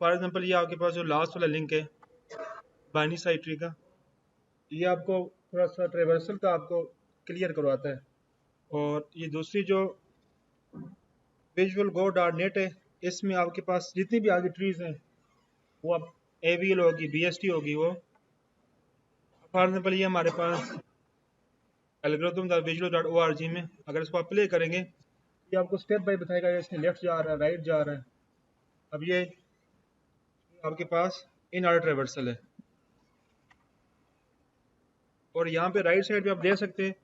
For example ये आपके पास जो लास्ट वाला लिंक है बाइनरी साइड ट्री का, ये आपको थोड़ा सा ट्रेवर्सल का आपको क्लियर करवाता है। और ये दूसरी जो विजुअल गो डॉट नेट है, इसमें आपके पास जितनी भी आगे ट्रीज हैं वो आप AVL होगी, BST होगी, वो फॉर एग्जांपल ये हमारे पास algorithm.visual.org में अगर इसको आप प्ले करेंगे, ये आपको स्टेप बाय बताएगा इसमें लेफ्ट जा रहा है, राइट जा रहा है। अब ये आपके पास इन ऑर्डर ट्रेवर्सल है, और यहाँ पे राइट साइड पे आप देख सकते हैं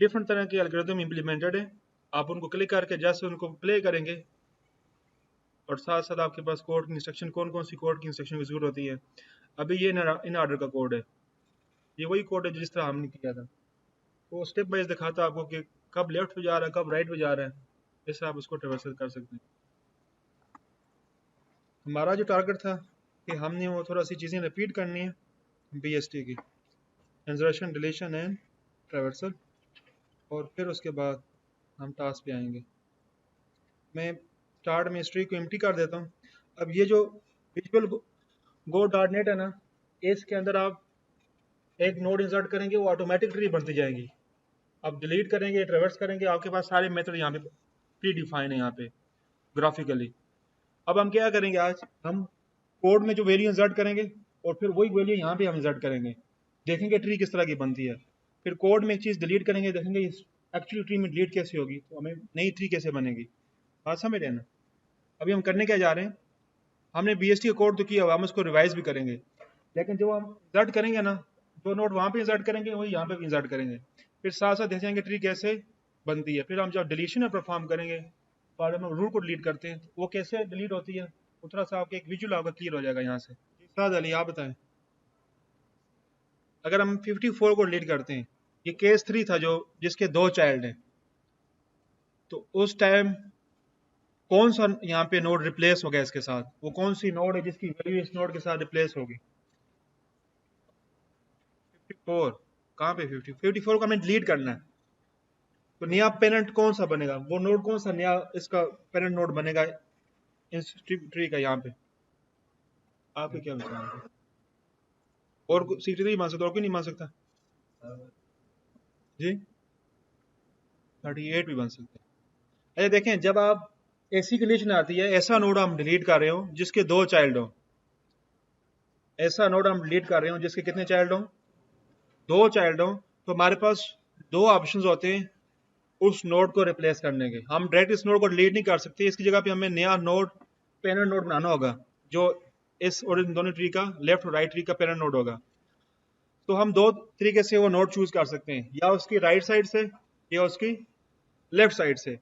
डिफरेंट तरह के एल्गोरिथम इम्प्लीमेंटेड है। आप उनको क्लिक करके जैसे उनको प्ले करेंगे, और साथ साथ आपके पास कोड की इंस्ट्रक्शन, कौन कौन सी कोड की इंस्ट्रक्शन की जरूरत होती है। अभी ये इन ऑर्डर का कोड है, ये वही कोड है जिस तरह हमने किया था। वो स्टेप वाइज दिखाता है आपको कि कब लेफ्ट पे जा रहा है, कब राइट पे जा रहा है, इससे आप उसको ट्रेवर्सल कर सकते हैं। हमारा जो टारगेट था कि हमने वो थोड़ा सी चीज़ें रिपीट करनी है BST की, इंसर्शन, डिलीशन एंड ट्रेवर्सल, और फिर उसके बाद हम टास्क पे आएंगे। मैं स्टार्ट में हिस्ट्री को एम्प्टी कर देता हूँ। अब ये जो विजुअल गो डॉट नेट है ना, इसके अंदर आप एक नोड इंसर्ट करेंगे, वो ऑटोमेटिक ट्री बनती जाएगी। आप डिलीट करेंगे, ट्रेवर्स करेंगे, आपके पास सारे मेथड यहाँ पे प्री डिफाइन है यहाँ पे ग्राफिकली। अब हम क्या करेंगे, आज हम कोड में जो वैल्यू इंसर्ट करेंगे और फिर वही वैल्यू यहाँ पे हम इंसर्ट करेंगे, देखेंगे ट्री किस तरह की बनती है। फिर कोड में एक चीज़ डिलीट करेंगे, देखेंगे एक्चुअली ट्री में डिलीट कैसे होगी, तो हमें नई ट्री कैसे बनेगी। बात समझ रहे हैं ना। अभी हम करने क्या जा रहे हैं, हमने BST का कोड तो किया हुआ, हम उसको रिवाइज भी करेंगे, लेकिन जो हम इंसर्ट करेंगे ना, जो नोट वहाँ पे इंसर्ट करेंगे वही यहाँ पे भी इंसर्ट करेंगे। फिर साथ साथ देखेंगे ट्री कैसे बनती है। फिर हम जब डिलीशन परफॉर्म करेंगे, और हम रूट को डिलीट करते हैं, तो वो कैसे डिलीट होती है, वो थोड़ा सा आपके एक विजुअल आपका क्लियर हो जाएगा यहाँ से। साद अली आप बताएं, अगर हम 54 को डिलीट करते हैं, ये केस 3 था जो जिसके 2 चाइल्ड हैं, तो उस टाइम कौन सा यहाँ पे नोड रिप्लेस हो गया इसके साथ, वो कौन सी नोड है जिसकी वैल्यू इस नोड के साथ रिप्लेस होगी। 54 कहाँ पे, 54 को हमें डिलीट करना है, तो नया पेरेंट कौन सा बनेगा, वो नोड कौन सा नया इसका पेरेंट नोड बनेगा इस ट्री का। यहाँ पे आपके क्या विचार है, और 63 मान सकता और कोई नहीं मान सकता जी, 38 भी बन सकते हैं। अच्छा देखें, जब आप ऐसी कंडीशन आती है, ऐसा नोड हम डिलीट कर रहे हो जिसके 2 चाइल्ड हो, ऐसा नोड हम डिलीट कर रहे हो जिसके कितने चाइल्ड हो, 2 चाइल्ड हो, तो हमारे पास 2 ऑप्शंस होते हैं उस नोड को रिप्लेस करने के। हम डायरेक्ट इस नोड को डिलीट नहीं कर सकते, इसकी जगह पे हमें नया नोड, पेरेंट नोड बनाना होगा, जो इस और इन दोनों ट्री का, लेफ्ट और राइट ट्री का पेरेंट नोड होगा। तो हम 2 तरीके से वो नोड चूज कर सकते हैं, या उसकी राइट साइड से या उसकी लेफ्ट साइड से।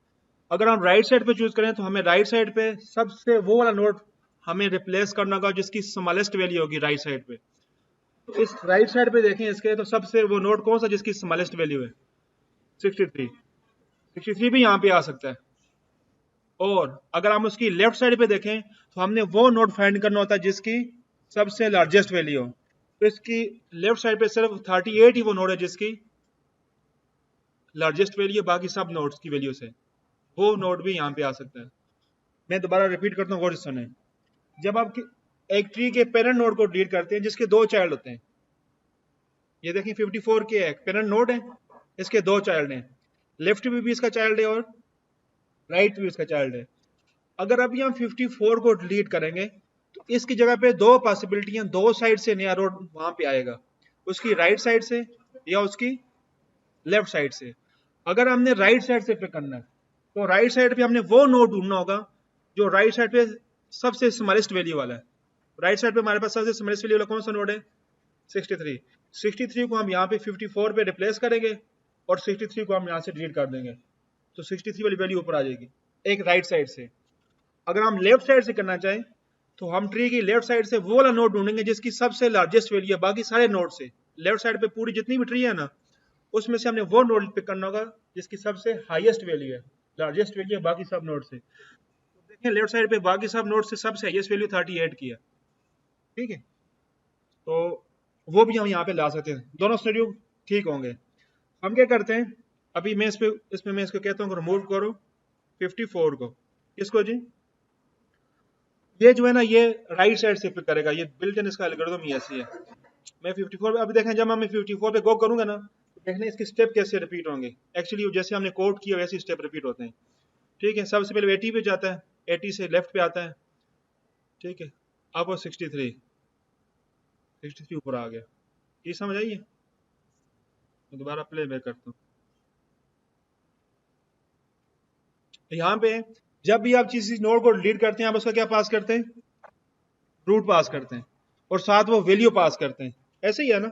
अगर हम राइट साइड पे चूज करें, तो हमें राइट साइड पे सबसे वो वाला नोड हमें रिप्लेस करना होगा जिसकी स्मॉलेस्ट वैल्यू होगी राइट साइड पे। तो इस राइट साइड पे देखें इसके, तो सबसे वो नोड कौन सा जिसकी स्मॉलेस्ट वैल्यू है, 63। 63 भी यहाँ पे आ सकता है। और अगर हम उसकी लेफ्ट साइड पे देखें, तो हमने वो नोड फाइंड करना होता है जिसकी सबसे लार्जेस्ट वैल्यू हो। तो इसकी लेफ्ट साइड पे सिर्फ 38 ही वो नोड है जिसकी लार्जेस्ट वैल्यू, बाकी सब नोड्स की वैल्यू से वो नोड भी यहाँ पे आ सकता है। मैं दोबारा रिपीट करता हूँ, गौर से सुने। जब आप एक ट्री के पेरेंट नोड को डिलीट करते हैं जिसके 2 चाइल्ड होते हैं, ये देखिए 54 के एक पेरेंट नोड है, इसके 2 चाइल्ड हैं, लेफ्ट में भी इसका चाइल्ड है और राइट में इसका चाइल्ड है। अगर अभी हम 54 को डिलीट करेंगे, तो इसकी जगह पे 2 पॉसिबिलिटियां, 2 साइड से नया रोड वहां पे आएगा, उसकी राइट साइड से या उसकी लेफ्ट साइड से। अगर हमने राइट साइड से पे करना है, तो राइट साइड पे हमने वो नोड ढूंढना होगा जो राइट साइड पे सबसे स्मॉलेस्ट वैल्यू वाला है। राइट साइड पे हमारे पास सबसे स्मॉलेस्ट वैल्यू वाला कौन सा नोड है, 63। 63 को हम यहाँ पे 54 पे रिप्लेस करेंगे, और 63 को हम यहाँ से डिलीट कर देंगे, तो 63 वाली वैल्यू ऊपर आ जाएगी एक राइट साइड से। अगर हम लेफ्ट साइड से करना चाहें, तो हम ट्री की लेफ्ट साइड से वो वाला नोड ढूंढेंगे जिसकी सबसे लार्जेस्ट वैल्यू है बाकी सारे नोड से। लेफ्ट साइड पे पूरी जितनी भी ट्री है ना, उसमें से हमने वो नोड पिक करना होगा जिसकी सबसे हाईएस्ट वैल्यू है, लार्जेस्ट वैल्यू है बाकी सब नोड से। तो देखें लेफ्ट साइड पे बाकी सब नोड से सबसे हाईएस्ट वैल्यू 38 की है, ठीक है। तो वो भी हम यहाँ पे ला सकते हैं, दोनों सिनेरियो ठीक होंगे। हम क्या करते हैं, अभी मैं इसमें मैं इसको कहता हूँ रिमूव करो 54 को। किसको जी, ये जो है ना ये राइट साइड से पिक करेगा, ये बिल्ट इन इसका एल्गोरिथम ही ऐसी है। मैं 54 पे अभी देखें, जब मैं 54 पे गो करूंगा ना तो देखना इसके स्टेप कैसे रिपीट होंगे। एक्चुअली जैसे हमने कोड किया वैसे स्टेप रिपीट होते हैं। ठीक है, सबसे पहले 80 पे जाता है, 80 से लेफ्ट पे आता है, ठीक है, अब वो 63 ऊपर आ गया। ये समझ आइए, मैं दोबारा प्ले बैक करता हूँ। यहाँ पे जब भी आप किसी नोड को डिलीट करते हैं आप उसका क्या पास करते हैं, रूट पास करते हैं, और साथ वो वैल्यू पास करते हैं, ऐसे ही है ना।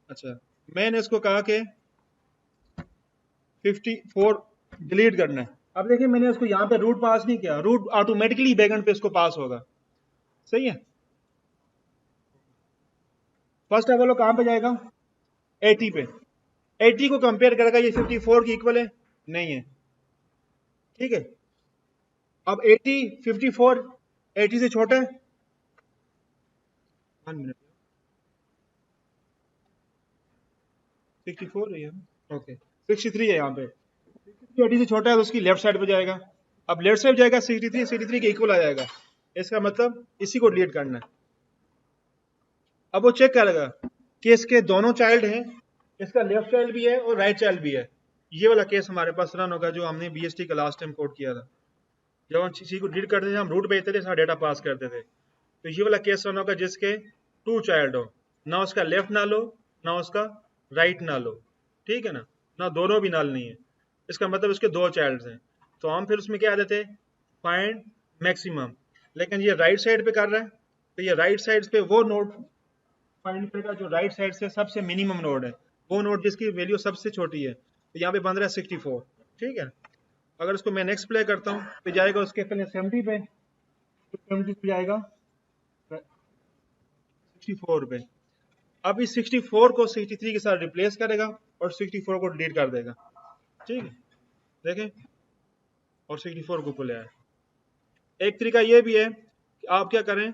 अच्छा, मैंने इसको कहा कि 54 डिलीट करना है। अब देखिए मैंने उसको यहाँ पे रूट पास नहीं किया, रूट ऑटोमेटिकली बैकएंड पे इसको पास होगा, सही है। फर्स्ट ऑफ ऑल कहाँ पे जाएगा, 80 पे, 80 को कंपेयर करेगा, ये 54 की इक्वल है, नहीं है, ठीक है। अब 80 54 80 से छोटा है, 1 मिनट, 64 है ना, ओके 63 है यहाँ पे, 80 से छोटा है तो उसकी लेफ्ट साइड पे जाएगा। अब लेफ्ट साइड जाएगा 63 के इक्वल आ जाएगा, इसका मतलब इसी को डिलीट करना है। अब वो चेक करेगा कि इसके दोनों चाइल्ड हैं, इसका लेफ्ट चाइल्ड भी है और राइट चाइल्ड भी है। ये वाला केस हमारे पास रन होगा जो हमने BST का लास्ट टाइम कोड किया था। जब हम किसी को डिलीट करते थे हम रूट भेजते थे, सारा डेटा पास करते थे, तो ये वाला केस रन होगा जिसके 2 चाइल्ड हो, ना उसका लेफ्ट ना लो ना उसका राइट ना लो, ठीक है ना, ना दोनों भी नाल नहीं है, इसका मतलब उसके 2 चाइल्ड हैं। तो हम फिर उसमें क्या देते, फाइंड मैक्सिमम, लेकिन ये राइट साइड पे कर रहा है तो ये राइट साइड पे वो नोड फाइंड करेगा जो राइट साइड से सबसे मिनिमम नोड है, वो नोड जिसकी वैल्यू सबसे छोटी है, तो यहाँ पे बन रहा है 64, ठीक है। अगर उसको मैं नेक्स्ट प्ले करता हूँ तो जाएगा उसके पहले 70 पे, तो 70 पे जाएगा 64 पे। अब इस 64 को 63 के साथ रिप्लेस करेगा और 64 को डिलीट कर देगा, ठीक है, देखें, और 64 को ले आए। एक तरीका ये भी है कि आप क्या करें,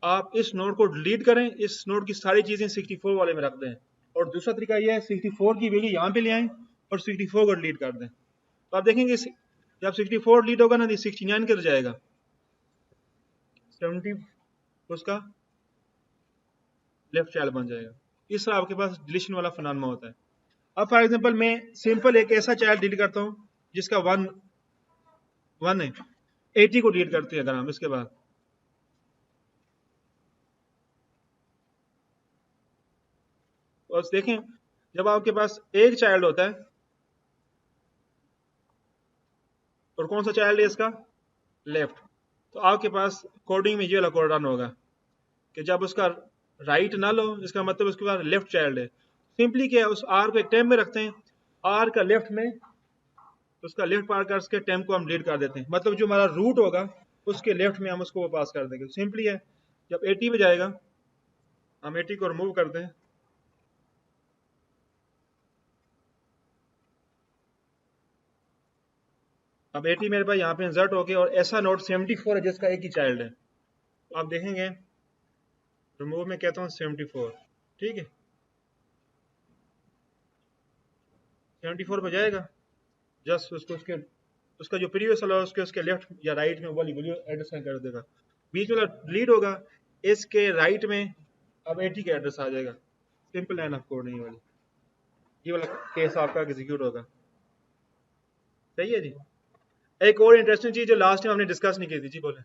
आप इस नोड को डिलीट करें, इस नोड की सारी चीजें 64 वाले में रख दें, और दूसरा तरीका ये है 64 की वैल्यू यहाँ पे ले आएं और 64 को डिलीट कर दें। तो आप देखेंगे जब 64 डिलीट होगा ना तो 69 कर जाएगा, 70 उसका लेफ्ट चाइल्ड बन जाएगा। इस तरह आपके पास डिलीशन वाला फनानमा होता है। अब फॉर एग्जांपल मैं सिंपल एक ऐसा चाइल्ड डिलीट करता हूँ जिसका 1 है, 80 को डिलीट करते हैं अगर हम इसके बाद, और देखें जब आपके पास एक चाइल्ड होता है, और कौन सा चाइल्ड है इसका, लेफ्ट, तो आपके पास कोडिंग में ये वाला कोड रन होगा कि जब उसका राइट ना लो इसका मतलब उसके पास लेफ्ट चाइल्ड है। सिंपली क्या है, उस आर को एक टेम में रखते हैं, आर का लेफ्ट में उसका लेफ्ट पार कर के टेम को हम डिलीट कर देते हैं, मतलब जो हमारा रूट होगा उसके लेफ्ट में हम उसको वो पास कर देंगे। सिंपली है, जब 80 पे जाएगा हम 80 को रिमूव करते हैं, अब 80 मेरे पास यहाँ पे इंसर्ट हो गया, और ऐसा नोट 74 है जिसका एक ही चाइल्ड है, तो आप देखेंगे रिमूव में कहता हूँ 74, ठीक है, 74 पे जाएगा, जस्ट उसको उसका जो प्रीवियस वाला उसके लेफ्ट या राइट में वाली वैल्यू एड्रेस कर देगा, बीच वाला डिलीट होगा, इसके राइट में अब 80 का एड्रेस आ जाएगा। सिंपल लाइन ऑफ कोड नहीं वाली, ये वाला केस आपका एग्जीक्यूट होगा, सही है जी। एक और इंटरेस्टिंग चीज जो लास्ट टाइम हमने डिस्कस नहीं की थी, जी बोले,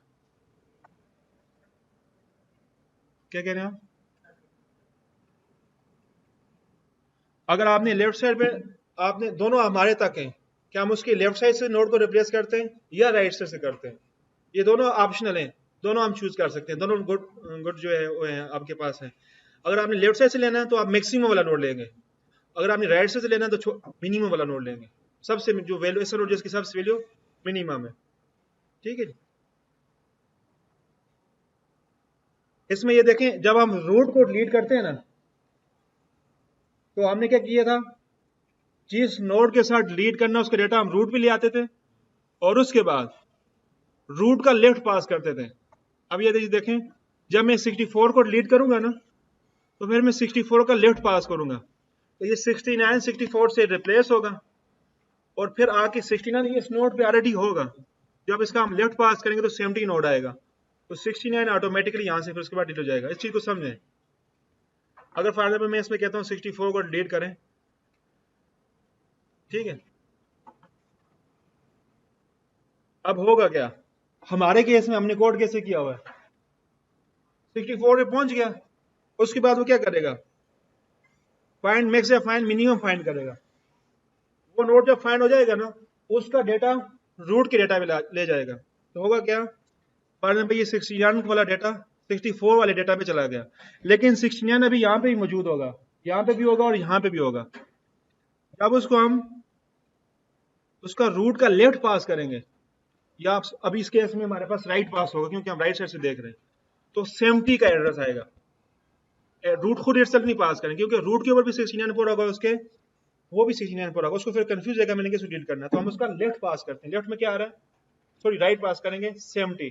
क्या कह रहे हैं आप, अगर आपने लेफ्ट साइड पे, आपने दोनों हमारे तक हैं, क्या हम उसकी लेफ्ट साइड से नोड को रिप्लेस करते हैं या राइट साइड से करते हैं, ये दोनों ऑप्शनल हैं, दोनों हम चूज कर सकते हैं, दोनों गुड जो है वो है आपके पास है। अगर आपने लेफ्ट साइड से लेना है तो आप मैक्सिमम वाला नोड लेंगे, अगर आपने राइट साइड से लेना है तो मिनिमम वाला नोड लेंगे, सबसे जो वैल्यू ऐसा नोड जिसकी सबसे वैल्यू मिनिमम है, ठीक है जी। इसमें ये देखें जब हम रूट को डिलीट करते हैं ना तो हमने क्या किया था, जिस नोड के साथ डिलीट करना उसका डेटा हम रूट पे ले आते थे और उसके बाद रूट का लेफ्ट पास करते थे। अब ये देखें जब मैं 64 को डिलीट करूंगा ना तो फिर मैं 64 का लेफ्ट पास करूंगा, तो ये 69 64 से रिप्लेस होगा, और फिर आके 69 इस नोड पे ऑलरेडी होगा, जब इसका हम लेफ्ट पास करेंगे तो 70 नोड आएगा, तो 69 ऑटोमेटिकली यहाँ से फिर उसके बाद डिलीट हो जाएगा। इस चीज को समझें। अगर फॉर एग्जाम्पल मैं इसमें कहता हूँ 64 को डिलीट करें, ठीक है, अब होगा क्या, हमारे केस में हमने कोड कैसे किया हुआ है, 64 पे पहुंच गया, उसके बाद वो क्या करेगा, फाइंड मैक्स या फाइंड मिनिमम फाइंड करेगा। वो नोड जब फाइंड हो जाएगा ना, उसका डेटा रूट के डेटा में ले जाएगा। तो होगा क्या, फॉर एग्जाम्पल ये 69 वाला डेटा 64 वाले डेटा पे चला गया, लेकिन 69 अभी यहाँ पे भी मौजूद होगा, यहाँ पे भी होगा और यहाँ पे भी होगा। जब उसको हम उसका रूट का लेफ्ट पास करेंगे, या अभी इस केस में हमारे पास राइट पास होगा क्योंकि हम राइट साइड से देख रहे हैं, तो 70 का एड्रेस आएगा। रूट खुद इटसेल्फ नहीं पास करेंगे क्योंकि रूट के ऊपर भी 69 पर होगा, उसके वो भी 69 पर होगा, उसको फिर कंफ्यूज रहेगा मैंने कैसे डिलीट करना है। तो हम उसका लेफ्ट पास करते हैं, लेफ्ट में क्या आ रहा है, सॉरी राइट पास करेंगे 70,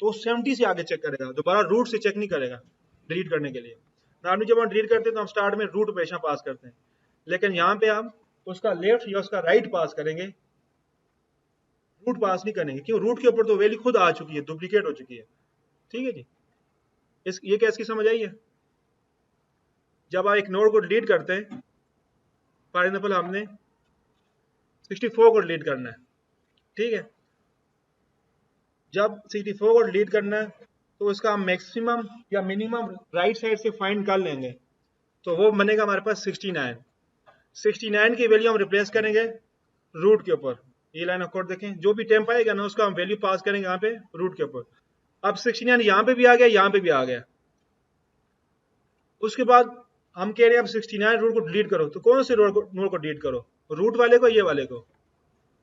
तो 70 से आगे चेक करेगा, दोबारा रूट से चेक नहीं करेगा डिलीट करने के लिए। नॉर्मली जब हम डिलीट करते हैं तो हम स्टार्ट में रूट हमेशा पास करते हैं, लेकिन यहाँ पे हम उसका लेफ्ट या उसका राइट पास करेंगे, रूट पास नहीं करेंगे, क्यों, रूट के ऊपर तो वैल्यू खुद आ चुकी है, डुप्लीकेट हो चुकी है। ठीक है जी, ये कैस की समझ आई है। जब आप एक नोड को डिलीट करते हैं, फॉर एग्जाम्पल हमने 64 को डिलीट करना है, ठीक है, जब 64 को डिलीट करना है तो उसका हम मैक्सिमम या मिनिमम राइट साइड से फाइंड कर लेंगे, तो वो बनेगा हमारे पास 69। 69 की वैल्यू हम रिप्लेस करेंगे रूट के ऊपर, ये लाइन ऑफ कोड देखें, जो भी टेम्प आएगा ना उसका हम वैल्यू पास करेंगे यहाँ पे रूट के ऊपर। अब 69 यहाँ पे भी आ गया, यहाँ पे भी आ गया। उसके बाद हम कह रहे हैं अब 69 रूट को डिलीट करो, तो कौन से नोड को डिलीट करो, रूट वाले को, ये वाले को,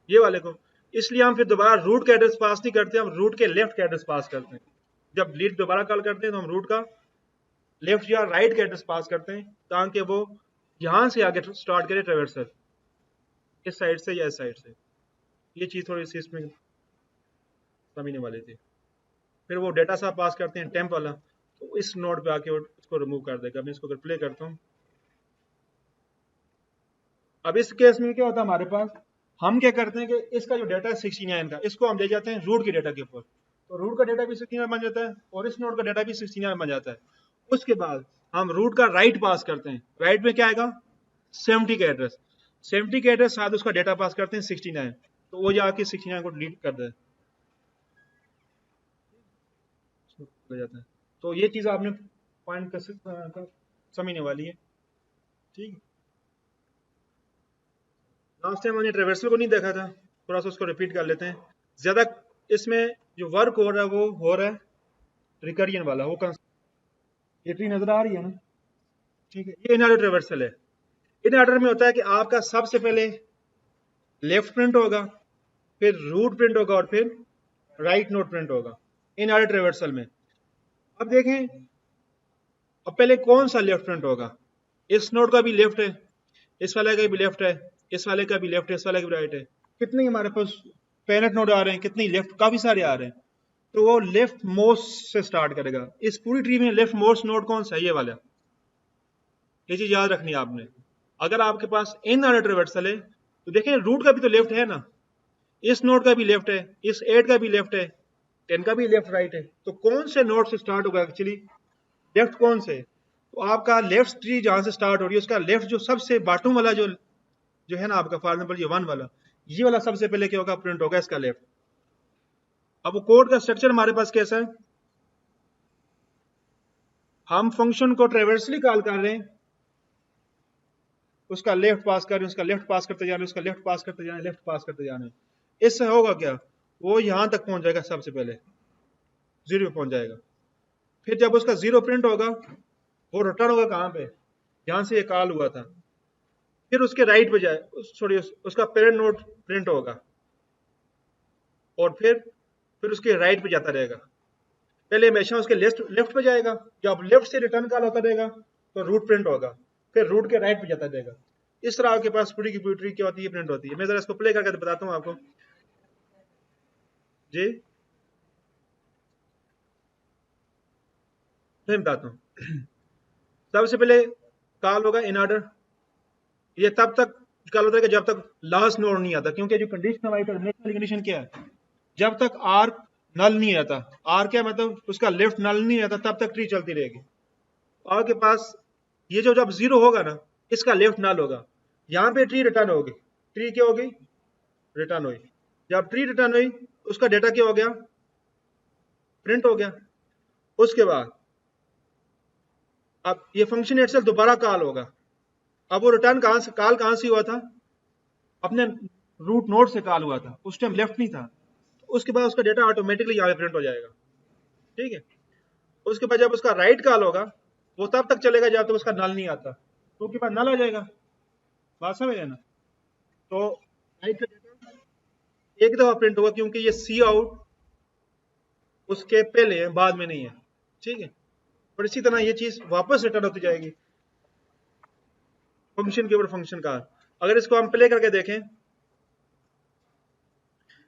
ये वाले को। इसलिए हम फिर दोबारा रूट का एड्रेस पास नहीं करते, हम रूट के लेफ्ट का एड्रेस पास करते हैं। जब डिलीट दोबारा कॉल करते हैं तो हम रूट का लेफ्ट या राइट का एड्रेस पास करते हैं, ताकि वो यहां से आगे स्टार्ट करे ट्रेवर्सल, इस साइड से या इस साइड से। ये चीज थोड़ी सी इसमें समझने वाली थी। फिर वो डेटा सा पास करते हैं टेम्प वाला, तो इस नोड पे आके वो इसको रिमूव कर देगा। मैं इसको अगर प्ले करता हूँ, अब इस केस में क्या होता है हमारे पास, हम क्या करते हैं कि इसका जो डेटा है 69 का, इसको हम ले जाते हैं रूट के डेटा के ऊपर, तो रूट का डेटा भी 69 बन जाता है और इस नोड का डेटा भी 69 बन जाता है। उसके बाद हम रूट का राइट पास करते हैं, राइट में क्या आएगा, 70 का एड्रेस, 70 का एड्रेस साथ उसका डेटा पास करते हैं 69, तो वो जाके 69 को डिलीट कर दे जाता है। तो ये चीज आपने पॉइंट समझने वाली है। ठीक है, लास्ट टाइम हमने ट्रेवर्सल को नहीं देखा था, थोड़ा सा उसको रिपीट कर लेते हैं। ज्यादा इसमें जो वर्क हो रहा है वो हो रहा है रिकरियन वाला, वो ये ट्री नजर आ रही है ना, ठीक है, ये इनऑर्डर ट्रेवर्सल है। इन ऑर्डर में होता है कि आपका सबसे पहले लेफ्ट प्रिंट होगा, फिर रूट प्रिंट होगा और फिर राइट नोट प्रिंट होगा इन ऑर्डर ट्रेवर्सल में। अब देखें, अब पहले कौन सा लेफ्ट प्रिंट होगा, इस नोड का भी लेफ्ट है, इस वाले का भी लेफ्ट है, इस वाले का भी लेफ्ट है, इस वाले का भी राइट है। कितने हमारे पास पेरेंट नोड आ रहे हैं, कितनी लेफ्ट, काफी सारे आ रहे हैं, तो वो लेफ्ट मोस्ट से स्टार्ट करेगा। इस पूरी ट्री में लेफ्ट मोस्ट नोड कौन सा है, ये वाला। ये चीज याद रखनी है आपने। अगर आपके पास इन ऑर्डर ट्रेवर्सल है तो देखें रूट का भी तो लेफ्ट है ना, इस नोड का भी लेफ्ट है, इस 8 का भी लेफ्ट है, 10 का भी लेफ्ट राइट है, तो कौन से नोड से स्टार्ट होगा एक्चुअली, लेफ्ट कौन से। तो आपका लेफ्ट ट्री जहां से स्टार्ट हो रही है उसका लेफ्ट जो सबसे बॉटम वाला जो है ना आपका, फॉर एग्जांपल ये 1 वाला, ये वाला सबसे पहले क्या होगा, प्रिंट होगा इसका लेफ्ट। अब वो कोड का स्ट्रक्चर हमारे पास कैसा है, हम फंक्शन को ट्रेवर्सली कॉल कर रहे हैं, उसका लेफ्ट पास कर रहे हैं, उसका लेफ्ट पास करते जा रहे हैं, उसका लेफ्ट पास करते जा रहे हैं, लेफ्ट पास करते जा रहे हैं। इससे होगा क्या, वो यहां तक पहुंच जाएगा, सबसे पहले 0 पे पहुंच जाएगा। फिर जब उसका 0 प्रिंट होगा, वो रिटर्न होगा कहां पे, जहां से ये कॉल हुआ था। फिर उसके राइट पे जाए, सॉरी उसका पेरेंट नोड प्रिंट होगा और फिर उसके राइट पे जाता रहेगा। पहले हमेशा उसके लेफ्ट पे जाएगा, जब लेफ्ट से रिटर्न कॉल होता रहेगा तो रूट प्रिंट होगा, फिर रूट के राइट पे जाता रहेगा। इस तरह आपके पास पूरी की पूरी ट्री क्या होती है, प्रिंट होती है। मैं जरा इसको प्ले करके बताता हूँ आपको जी, मैं बताता हूँ। सबसे पहले कॉल होगा इन ऑर्डर, ये तब तक कॉल होता है कि जब तक लास्ट नोड नहीं आता, क्योंकि जो कंडीशन हमारी नेशनल कंडीशन क्या है, जब तक आर्क नल नहीं रहता। आर क्या मतलब उसका लेफ्ट नल नहीं रहता, तब तक ट्री चलती रहेगी। आर के पास ये जो जब जीरो होगा ना, इसका लेफ्ट नल होगा, यहाँ पे ट्री रिटर्न होगी। ट्री क्या होगी? रिटर्न हुई। जब ट्री रिटर्न हुई, उसका डेटा क्या हो गया? प्रिंट हो गया। उसके बाद अब ये फंक्शन इटसेल्फ दोबारा कॉल होगा। अब वो रिटर्न कहाँ से हुआ था? अपने रूट नोड से कॉल हुआ था, उस टाइम लेफ्ट नहीं था। उसके बाद उसका डेटा ऑटोमेटिकली यहाँ पे प्रिंट हो जाएगा। ठीक है। उसके बाद जब उसका राइट कॉल होगा, वो तब तक चलेगा जब तक उसका नल नहीं आता, तो उसके बाद नल आ जाएगा। बात समझ है ना? तो राइट का डेटा एक दफा प्रिंट होगा, क्योंकि ये सी आउट उसके पहले है, बाद में नहीं है। ठीक है। और इसी तरह ये चीज वापस रिटर्न होती जाएगी फंक्शन के ऊपर फंक्शन का। अगर इसको हम प्ले करके देखें,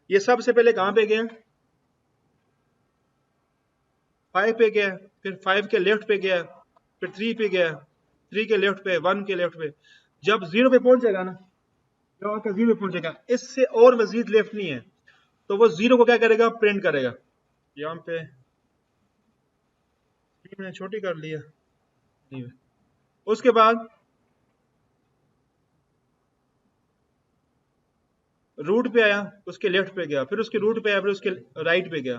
ये सबसे पहले कहां पे गए? 5 पे गया, फिर 5 के लेफ्ट पे गया, फिर 3 पे गया, 3 के लेफ्ट पे, 1 के लेफ्ट पे। जब 0 पे पहुंचेगा ना, जब आपका 0 पे पहुंचेगा, इससे और मजीद लेफ्ट नहीं है, तो वो 0 को क्या करेगा? प्रिंट करेगा। यहाँ पे मैंने छोटी कर लिया। नहीं, उसके बाद रूट पे आया, उसके लेफ्ट पे गया, फिर उसके रूट पे आया, फिर उसके राइट पे गया,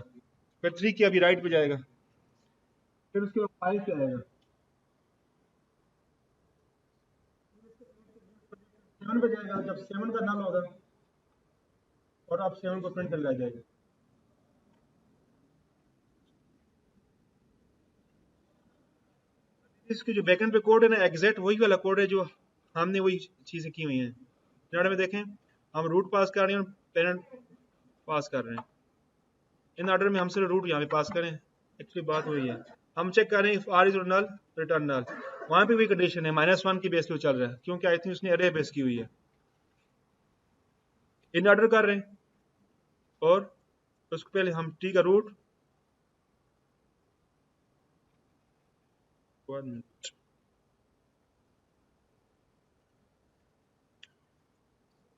फिर 3 की अभी राइट पे जाएगा, फिर उसके बाद 5 पे आएगा, 7 पे जाएगा। जब 7 का नल होगा, और आप 7 को प्रिंट कर ला जाएगा। इसकी जो बैकएंड पे कोड है ना, एग्जैक्ट वही वाला कोड है जो हमने वही चीजें की हुई हैं। यहाँ में देखें, हम रूट पास कर रहे हैं और पेरेंट पास कर रहे हैं। इन ऑर्डर में हम सिर्फ रूट यहाँ पे पास करें, एक्चुअली बात वही है। हम चेक कर रहे हैं आर इज नल, रिटर्न नल। वहां पे भी कंडीशन है -1 की बेस पे चल रहा है, क्योंकि आई थिंक उसने अरे बेस की हुई है। इन ऑर्डर कर रहे हैं, और उसके पहले हम टी का रूट, 1 मिनट,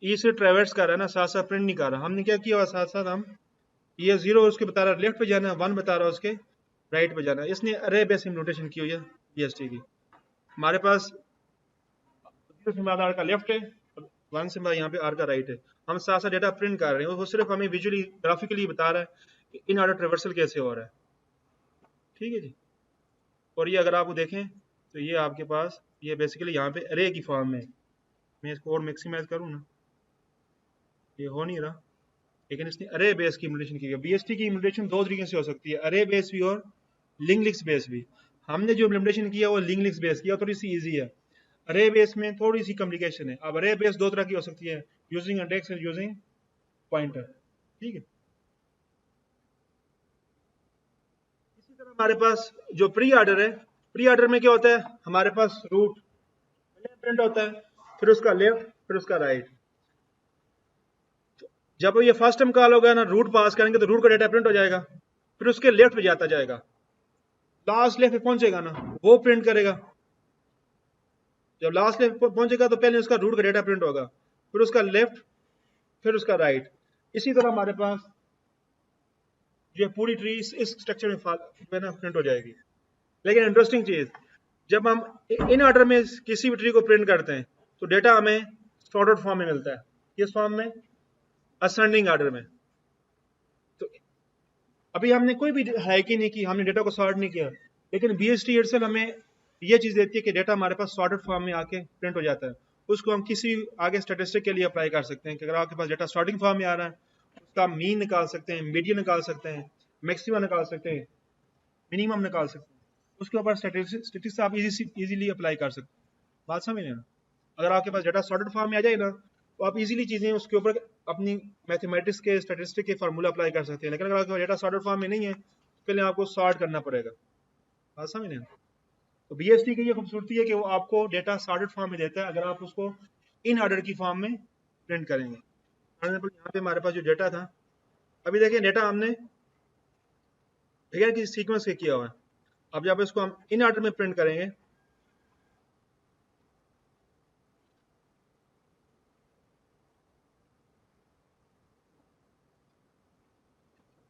ई से ट्रेवर्स कर रहा है ना, साथ साथ प्रिंट नहीं कर रहा। हमने क्या किया, साथ साथ हम ये 0 उसके बता रहा है लेफ्ट पे जाना है, 1 बता रहा है उसके राइट पे जाना है। इसने अरे बेस नोटेशन की हुई है बीएसटी की। हमारे पास 0 से बाद आर का लेफ्ट है, 1 से बाद यहाँ पे आर का राइट है। हम साथ साथ डेटा प्रिंट कर रहे हैं, वो सिर्फ हमें विजुअली ग्राफिकली बता रहा है कि इन ऑर्डर ट्रेवर्सल कैसे हो रहा है। ठीक है जी। और ये अगर आपको देखें, तो ये आपके पास ये बेसिकली यहाँ पे अरे की फॉर्म में। मैं इसको और मैक्सिमाइज करूँ ना, ये हो नहीं रहा, लेकिन इसने अरे बेस की इम्यूटेशन की है। बीएसटी की इम्यूटेशन दो तरीके से हो सकती है, अरे बेस भी और लिंक लिस्ट बेस भी। हमने जो इम्प्लीमेंटेशन किया वो लिंक लिस्ट बेस किया, थोड़ी सी इजी है। अरे बेस में थोड़ी सी कॉम्प्लिकेशन है। अब अरे बेस दो तरह की हो सकती है, using index and using pointer. ठीक है। इसी तरह हमारे पास जो प्री ऑर्डर है, प्री ऑर्डर में क्या होता है, हमारे पास रूट प्रिंट होता है, फिर उसका लेफ्ट, फिर उसका राइट। जब ये फर्स्ट टाइम कॉल होगा ना, रूट पास करेंगे तो रूट का डेटा प्रिंट हो जाएगा, फिर उसके लेफ्ट पे जाता जाएगा, लास्ट लेफ्ट पे पहुंचेगा ना, वो प्रिंट करेगा। जब लास्ट लेफ्ट पहुंचेगा तो पहले उसका रूट का डेटा प्रिंट होगा, फिर उसका लेफ्ट, फिर उसका राइट। इसी तरह हमारे पास ये पूरी ट्री इस स्ट्रक्चर में ना प्रिंट हो जाएगी। लेकिन इंटरेस्टिंग चीज, जब हम इन ऑर्डर में किसी भी ट्री को प्रिंट करते हैं, तो डेटा हमें सॉर्टेड फॉर्म में मिलता है। किस फॉर्म में? असेंडिंग ऑर्डर में। तो अभी हमने कोई भी हाइक ही नहीं की, हमने डेटा को सॉर्ट नहीं किया, लेकिन बीएसटी इटसेल्फ हमें ये चीज देती है कि डेटा हमारे पास सॉर्टेड फॉर्म में आके प्रिंट हो जाता है। उसको हम किसी आगे स्टैटिस्टिक के लिए अप्लाई कर सकते हैं कि अगर आपके पास डेटा सॉर्टिंग फॉर्म में आ रहा है, उसका मीन निकाल सकते हैं, मीडियन निकाल सकते हैं, मैक्सिमम निकाल सकते हैं, मिनिमम निकाल सकते हैं। उसके ऊपर स्टैटिस्टिक्स आप इजीली अप्लाई कर सकते हैं। बात समझ रहे हैं ना? अगर आपके पास डेटा सॉर्टेड फॉर्म में आ जाए ना, तो आप इजीली चीजें उसके ऊपर अपनी मैथमेटिक्स के स्टैटिस्टिक के फार्मूला अप्लाई कर सकते हैं। लेकिन अगर आपके पास डेटा सॉर्टेड फॉर्म में नहीं है, तो पहले आपको सॉर्ट करना पड़ेगा। बात समझ रहे हैं? तो बीएसटी की ये खूबसूरती है कि वो आपको डेटा सॉर्टेड फॉर्म में देता है, अगर आप उसको इन ऑर्डर की फॉर्म में प्रिंट करेंगे। फॉर एग्जाम्पल यहाँ पे हमारे पास जो डेटा था, अभी देखिए डेटा हमने बगैर किसी सीक्वेंस के किया हुआ है। अब जब इसको हम इन ऑर्डर में प्रिंट करेंगे,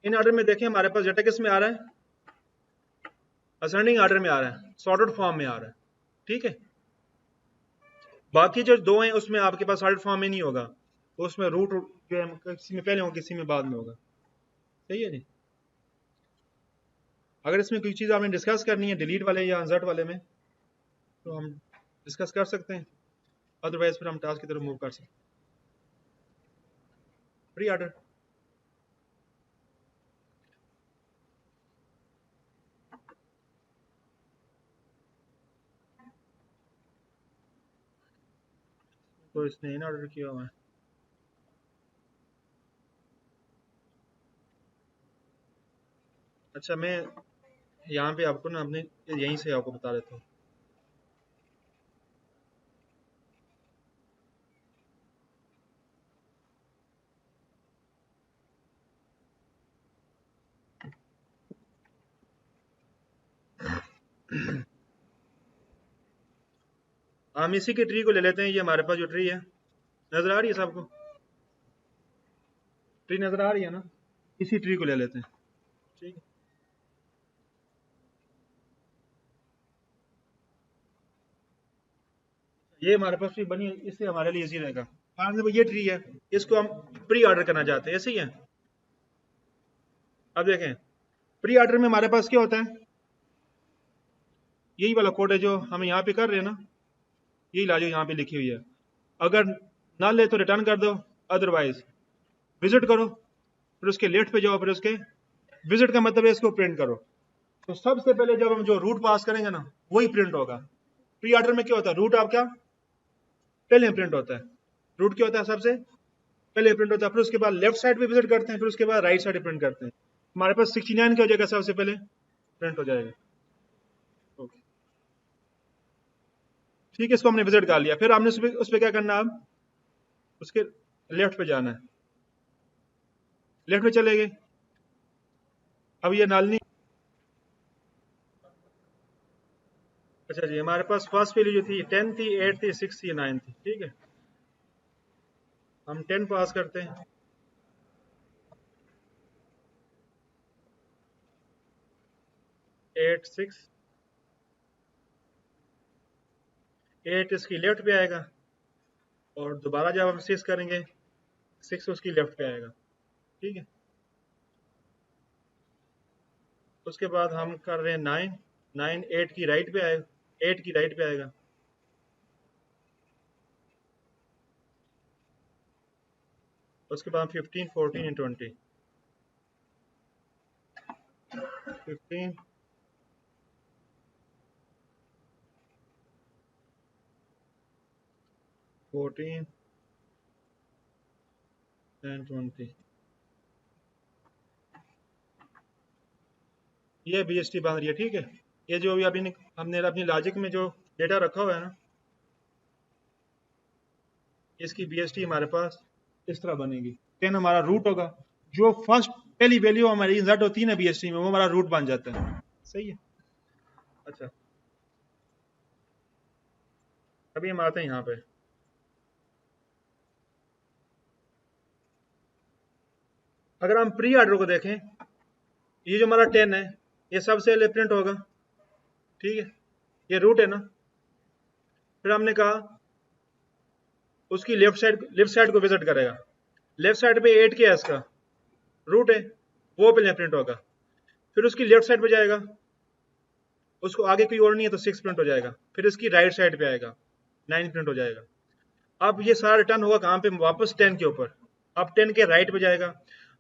इन ऑर्डर में देखें हमारे पास डाटा किस में आ रहा है, असेंडिंग ऑर्डर में आ रहा है, सॉर्टेड फॉर्म में आ रहा है, ठीक है। बाकी जो दो हैं उसमें आपके पास सॉर्टेड फॉर्म में नहीं होगा, उसमें रूट जो है किसी में पहले होगा किसी में बाद में होगा, सही है जी। अगर इसमें कोई चीज़ आपने डिस्कस करनी है डिलीट वाले या अनजर्ट वाले में तो हम डिस्कस कर सकते हैं, अदरवाइज फिर हम टास्क की तरफ मूव कर सकते हैं। प्री ऑर्डर तो इसने इन ऑर्डर किया हुआ है। अच्छा मैं यहाँ पे आपको ना अपने यहीं से आपको बता देता हूँ। हम इसी के ट्री को ले लेते हैं, ये हमारे पास जो ट्री है नजर आ रही है सबको, ट्री नजर आ रही है ना, इसी ट्री को ले लेते हैं, ठीक है। ये हमारे पास ट्री बनी है, इससे हमारे लिए इजी रहेगा। मान लो ये ट्री है, इसको हम प्री ऑर्डर करना चाहते हैं, ऐसे ही है। अब देखें प्री ऑर्डर में हमारे पास क्या होता है, यही वाला कोड है जो हम यहाँ पे कर रहे हैं ना, यही ला जो यहाँ पे लिखी हुई है। अगर ना ले तो रिटर्न कर दो, अदरवाइज विजिट करो, फिर उसके लेफ्ट पे जाओ, फिर उसके विजिट का मतलब है इसको प्रिंट करो। तो सबसे पहले जब हम जो रूट पास करेंगे ना वही प्रिंट होगा। प्री ऑर्डर में क्या होता है, रूट आपका पहले प्रिंट होता है, रूट क्या होता है सबसे पहले प्रिंट होता है, फिर उसके बाद लेफ्ट साइड पे विजिट करते हैं, फिर उसके बाद राइट साइड प्रिंट करते हैं। हमारे पास 69 क्या हो जाएगा, सबसे पहले प्रिंट हो जाएगा। ओके ठीक है, इसको हमने विजिट कर लिया, फिर हमने उस पर क्या करना है, अब उसके लेफ्ट पे जाना है, लेफ्ट पे चले गए। अब ये नालनी, अच्छा जी हमारे पास फर्स्ट वैल्यू जो थी 10 थी, 8 थी, 6 थी, 9 थी, ठीक है। हम 10 पास करते हैं, 8 6, 8 इसकी लेफ्ट पे आएगा, और दोबारा जब हम 6 करेंगे 6 उसकी लेफ्ट पे आएगा, ठीक है। उसके बाद हम कर रहे हैं 9, 9 8 की राइट पे आएगा, 8 की राइट पे आएगा। उसके बाद 15 14 एंड 20, 15 14 एंड 20, ये बीएसटी बन रही है, ठीक है। ये जो भी अभी हमने अपनी लॉजिक में जो डेटा रखा हुआ है ना, इसकी बीएसटी हमारे पास इस तरह बनेगी। 10 हमारा रूट होगा, जो फर्स्ट पहली वैल्यू हमारी इंसर्ट होती है ना बीएसटी में, वो हमारा रूट बन जाता है, सही है। अच्छा अभी हम आते हैं यहाँ पे, अगर हम प्री ऑर्डर को देखें, ये जो हमारा 10 है ये सबसे पहले प्रिंट होगा, ठीक है, ये रूट है ना। फिर हमने कहा उसकी लेफ्ट साइड को विजिट करेगा, लेफ्ट साइड पे 8 क्या है, इसका रूट है, वो पहले प्रिंट होगा। फिर उसकी लेफ्ट साइड पे जाएगा, उसको आगे कोई और नहीं है तो 6 प्रिंट हो जाएगा। फिर इसकी राइट साइड पे आएगा, 9 प्रिंट हो जाएगा। अब ये सारा रिटर्न होगा कहाँ पे, वापस 10 के ऊपर। अब 10 के राइट पे जाएगा,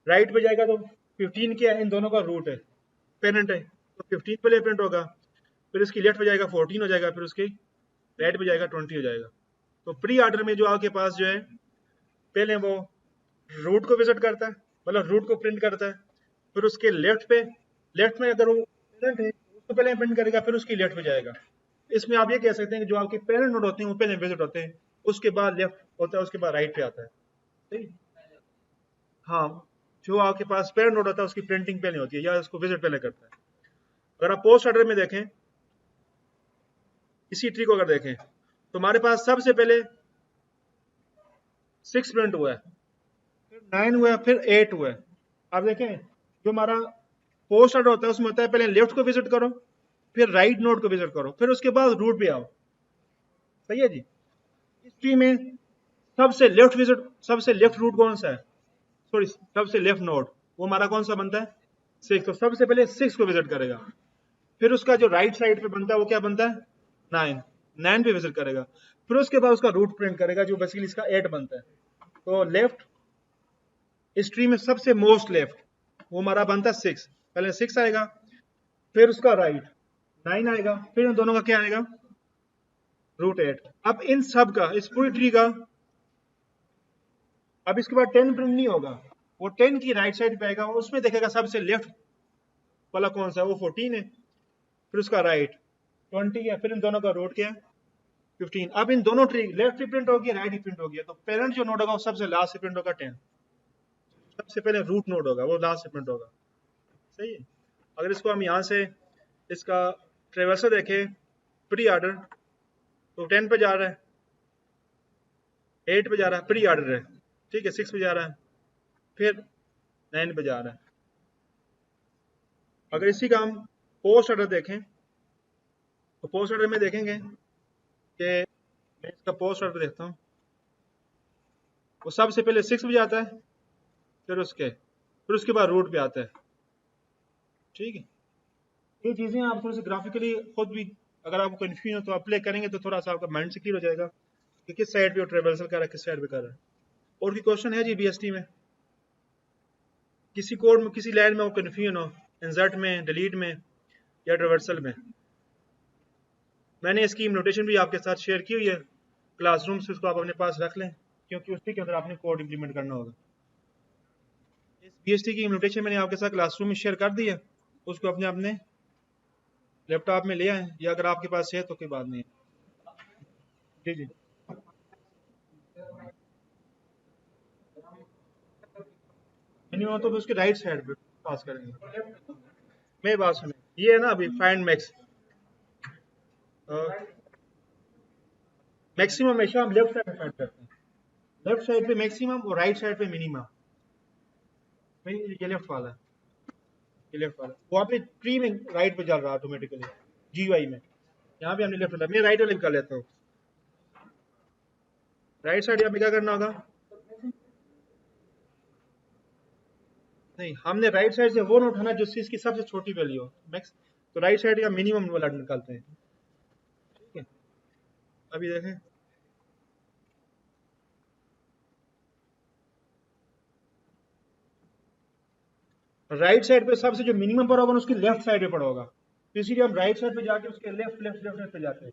राइट पे जाएगा तो 15 क्या है, इन दोनों का रूट है, पेरेंट है, तो 15 पहले प्रिंट होगा। फिर इसकी लेफ्ट पे जाएगा 14 हो जाएगा, फिर उसकी राइट पे जाएगा 20 हो जाएगा। तो प्री ऑर्डर में जो आपके पास जो है पहले वो रूट को विजिट करता है, मतलब रूट को प्रिंट करता है, फिर उसके लेफ्ट में अगर वो पेरेंट है उसको पहले प्रिंट करेगा, फिर उसकी लेफ्ट पे जाएगा। इसमें आप ये कह सकते हैं कि जो आपके पेरेंट नोड होते हैं वो पहले विजिट होते हैं, उसके बाद लेफ्ट होता है, उसके बाद राइट पे आता है, सही। हाँ, जो आपके पास पेरेंट नोड होता है उसकी प्रिंटिंग पहले होती है या उसको विजिट पहले करता है। अगर आप पोस्ट ऑर्डर में देखें, इसी ट्री को अगर देखें तो हमारे पास सबसे पहले 6 प्रिंट हुआ है, फिर 9 हुआ है, फिर 8 हुआ है। आप देखें जो हमारा पोस्ट ऑर्डर होता है उसमें होता है पहले लेफ्ट को विजिट करो, फिर राइट नोड को विजिट करो, फिर उसके बाद रूट पे आओ। सही है जी। इस ट्री में सबसे लेफ्ट रूट कौन सा है, सॉरी सबसे लेफ्ट नोड, वो हमारा कौन सा बनता है 6। तो सबसे पहले 6 को विजिट करेगा, फिर उसका जो राइट साइड पे बनता है वो क्या बनता है 9, 9 पे विजिट करेगा, फिर उसके बाद उसका रूट प्रिंट करेगा जो बेसिकली इसका 8 बनता है। तो लेफ्ट इस ट्री में सबसे मोस्ट लेफ्ट वो हमारा बनता है 6, पहले 6 आएगा, फिर उसका राइट 9 आएगा, फिर इन दोनों का क्या आएगा रूट 8। अब इन सब का इस पूरी ट्री का अब इसके बाद 10 प्रिंट नहीं होगा, वो 10 की राइट साइड पे आएगा, उसमें देखेगा सबसे लेफ्ट वाला कौन सा है, वो 14 है, फिर उसका राइट 20 है, फिर इन दोनों का रूट क्या है 15। अब इन दोनों ट्री लेफ्ट प्रिंट हो गया, राइट प्रिंट हो गया, तो पेरेंट जो नोड होगा वो सबसे लास्ट प्रिंट होगा 10, सबसे पहले रूट नोड होगा वो लास्ट प्रिंट होगा। सही है। अगर इसको हम यहाँ से इसका ट्रेवर्सर देखें प्री ऑर्डर, तो 10 पे जा रहा है, 8 पे जा रहा है, प्री ऑर्डर है, ठीक है, 6 पे जा रहा है, फिर 9 पे जा रहा है। अगर इसी का हम पोस्ट ऑर्डर देखें तो पोस्ट ऑर्डर में देखेंगे कि मैं इसका पोस्ट ऑर्डर देखता हूँ, वो सबसे पहले 6 पे जाता है, फिर उसके बाद रूट पे आता है। ठीक है, ये चीज़ें आप थोड़ी सी ग्राफिकली खुद भी अगर आपको कन्फ्यूजन हो तो अप्लाई करेंगे तो थोड़ा सा आपका माइंड से क्लियर हो जाएगा कि किस साइड पे वो ट्रेवर्सल कर रहा है, किस साइड पे कर रहा है। और भी क्वेश्चन है जी बीएसटी में, किसी कोड में किसी लाइन में वो कन्फ्यूजन हो, इंसर्ट में, डिलीट में या ट्रेवर्सल में, मैंने इसकी नोटेशन भी आपके साथ शेयर की हुई है क्लासरूम से, उसको आप अपने पास रख लें क्योंकि उसी के अंदर आपने कोड इंप्लीमेंट करना होगा। इस बीएसटी की नोटेशन मैंने आपके साथ क्लासरूम में शेयर कर दी है, उसको अपने अपने लैपटॉप में ले आए, या अगर आपके पास है तो कोई बात नहीं है। जी जी मिनिमम तो उसके राइट साइड पे पास करेंगे। मेरी बात सुने, ये है ना अभी फाइंड मैक्स, मैक्सिमम हमेशा हम लेफ्ट साइड पे फाइंड करते हैं, लेफ्ट साइड पे मैक्सिमम और राइट साइड पे मिनिमम। ये लेफ्ट वाला है, ये लेफ्ट वाला वो आपने ट्री में राइट पे चल रहा है ऑटोमेटिकली, जीयूआई में, यहाँ पे हमने लेफ्ट वाला, मैं राइट वाले कर लेता हूँ। राइट साइड यहाँ पे क्या करना होगा, नहीं हमने राइट साइड से वो नोट उठाना जो इसकी सबसे छोटी वैल्यू हो मैक्स, तो राइट साइड का मिनिमम वाला निकालते हैं। ठीक है, अभी देखें राइट साइड पे सबसे जो मिनिमम पर होगा उसकी लेफ्ट साइड पे पड़ा होगा, तो इसीलिए हम राइट साइड पे जाके उसके लेफ्ट लेफ्ट लेफ्ट लेफ्ट पे जाते हैं।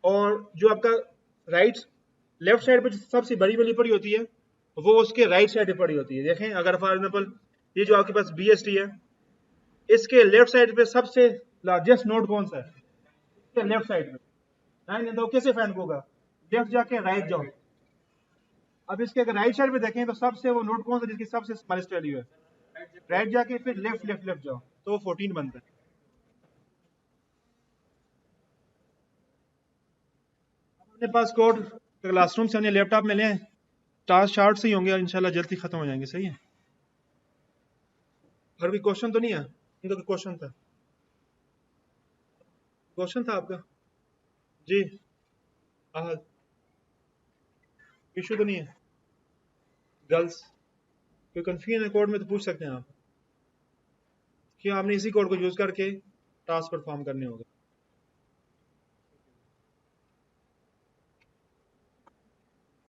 और जो आपका राइट लेफ्ट साइड पे सबसे बड़ी वैल्यू पड़ी होती है वो उसके राइट साइड पे पड़ी होती है। देखें अगर फॉर एग्जाम्पल ये जो आपके पास बीएसटी है, इसके लेफ्ट साइड पे सबसे लार्जेस्ट नोड कौन सा है, इसके लेफ्ट साइड में 9 है, तो कैसे फाइंड होगा, लेफ्ट जाके राइट जाओ। अब इसके अगर राइट साइड पे देखें तो सबसे वो नोड कौन सा जिसकी सबसे स्मॉलेस्ट वैल्यू है, राइट जाके फिर लेफ्ट लेफ्ट लेफ्ट जाओ, तो वो 14 बनता है। अपने पास कोड क्लासरूम से हमने लैपटॉप में लें, टास्क शार्ट से ही होंगे और इंशाल्लाह जल्दी खत्म हो जाएंगे। सही है, और भी क्वेश्चन तो नहीं है, इनका कोई क्वेश्चन था, क्वेश्चन था आपका जी, हाँ इशू तो नहीं है, गर्ल्स कोई कंफ्यूजन है कोड में तो पूछ सकते हैं आप, कि आपने इसी कोड को यूज करके टास्क परफॉर्म करने होगा।